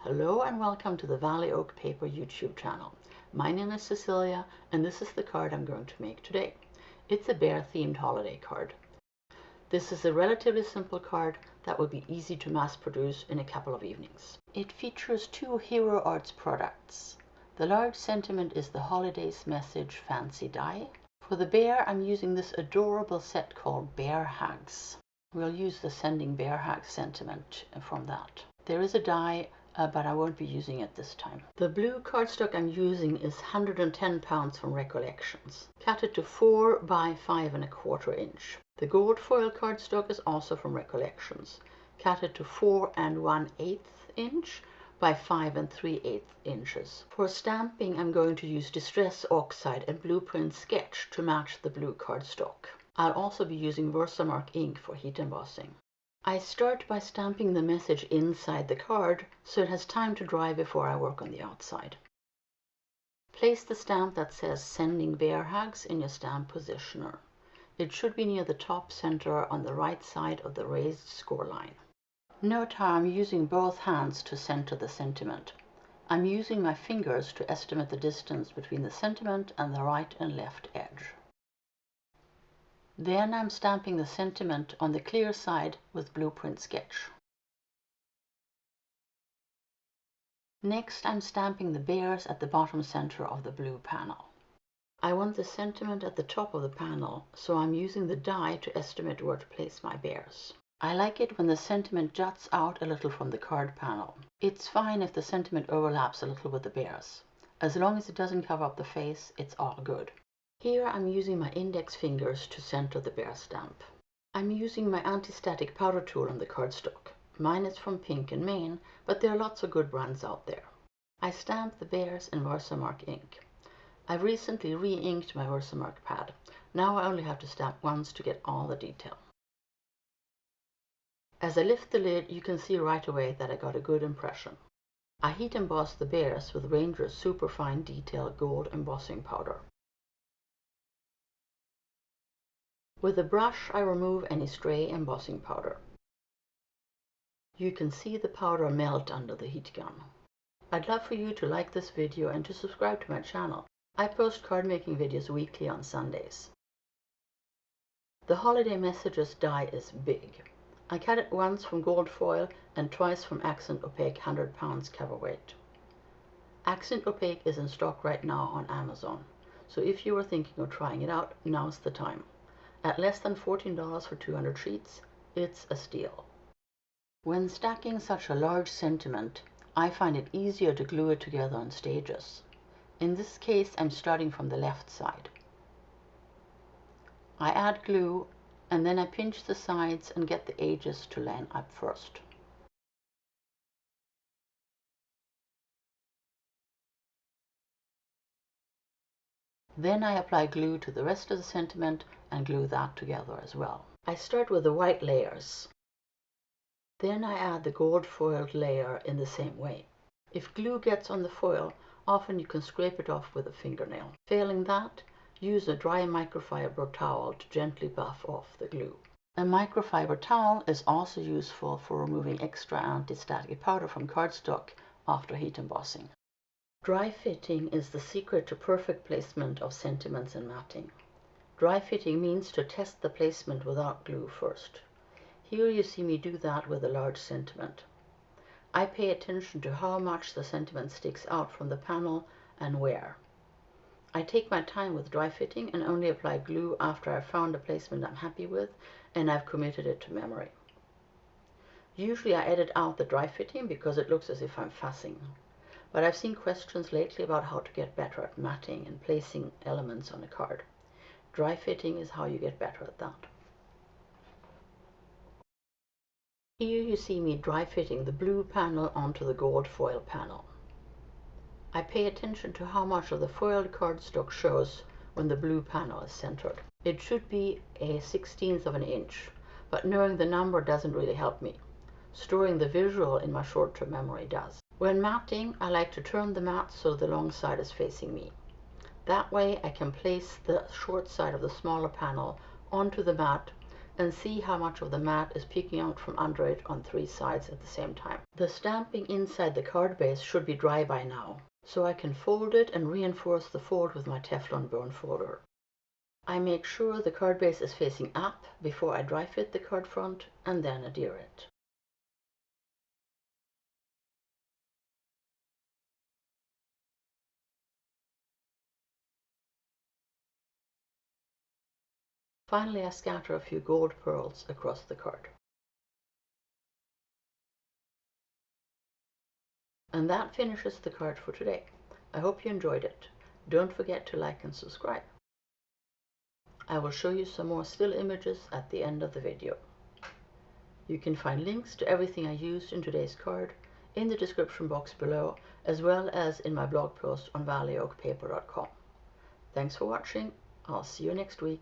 Hello and welcome to the Valley Oak Paper YouTube channel. My name is Cecilia and this is the card I'm going to make today. It's a bear themed holiday card. This is a relatively simple card that will be easy to mass produce in a couple of evenings. It features two Hero Arts products. The large sentiment is the Holidays Message Fancy Die. For the bear I'm using this adorable set called Bear Hugs. We'll use the Sending Bear Hugs sentiment from that. There is a die but I won't be using it this time. The blue cardstock I'm using is 110 pounds from Recollections, cut it to 4 by 5 1/4 inch. The gold foil cardstock is also from Recollections, cut it to 4 1/8 inch by 5 3/8 inches. For stamping I'm going to use Distress Oxide and Blueprint Sketch to match the blue cardstock. I'll also be using Versamark ink for heat embossing. I start by stamping the message inside the card so it has time to dry before I work on the outside. Place the stamp that says Sending Bear Hugs in your stamp positioner. It should be near the top center on the right side of the raised score line. Note how I'm using both hands to center the sentiment. I'm using my fingers to estimate the distance between the sentiment and the right and left edge. Then I'm stamping the sentiment on the clear side with Blueprint Sketch. Next I'm stamping the bears at the bottom center of the blue panel. I want the sentiment at the top of the panel, so I'm using the die to estimate where to place my bears. I like it when the sentiment juts out a little from the card panel. It's fine if the sentiment overlaps a little with the bears. As long as it doesn't cover up the face, it's all good. Here I'm using my index fingers to center the bear stamp. I'm using my anti-static powder tool on the cardstock. Mine is from Pink and Maine, but there are lots of good brands out there. I stamp the bears in Versamark ink. I've recently re-inked my Versamark pad. Now I only have to stamp once to get all the detail. As I lift the lid, you can see right away that I got a good impression. I heat emboss the bears with Ranger's Superfine Detail Gold Embossing Powder. With a brush, I remove any stray embossing powder. You can see the powder melt under the heat gun. I'd love for you to like this video and to subscribe to my channel. I post card making videos weekly on Sundays. The Holiday Messages die is big. I cut it once from gold foil and twice from Accent Opaque 100 pounds cover weight. Accent Opaque is in stock right now on Amazon, so if you were thinking of trying it out, now's the time. At less than $14 for 200 sheets, it's a steal. When stacking such a large sentiment, I find it easier to glue it together on stages. In this case, I'm starting from the left side. I add glue and then I pinch the sides and get the edges to line up first. Then I apply glue to the rest of the sentiment and glue that together as well. I start with the white layers. Then I add the gold foiled layer in the same way. If glue gets on the foil, often you can scrape it off with a fingernail. Failing that, use a dry microfiber towel to gently buff off the glue. A microfiber towel is also useful for removing extra anti-static powder from cardstock after heat embossing. Dry fitting is the secret to perfect placement of sentiments and matting. Dry fitting means to test the placement without glue first. Here you see me do that with a large sentiment. I pay attention to how much the sentiment sticks out from the panel and where. I take my time with dry fitting and only apply glue after I've found a placement I'm happy with and I've committed it to memory. Usually I edit out the dry fitting because it looks as if I'm fussing. But I've seen questions lately about how to get better at matting and placing elements on a card. Dry fitting is how you get better at that. Here you see me dry fitting the blue panel onto the gold foil panel. I pay attention to how much of the foiled cardstock shows when the blue panel is centered. It should be a 1/16 of an inch, but knowing the number doesn't really help me. Storing the visual in my short-term memory does. When matting, I like to turn the mat so the long side is facing me. That way I can place the short side of the smaller panel onto the mat and see how much of the mat is peeking out from under it on 3 sides at the same time. The stamping inside the card base should be dry by now, so I can fold it and reinforce the fold with my Teflon bone folder. I make sure the card base is facing up before I dry fit the card front and then adhere it. Finally, I scatter a few gold pearls across the card. And that finishes the card for today. I hope you enjoyed it. Don't forget to like and subscribe. I will show you some more still images at the end of the video. You can find links to everything I used in today's card in the description box below, as well as in my blog post on valley-oak-paper.com. Thanks for watching. I'll see you next week.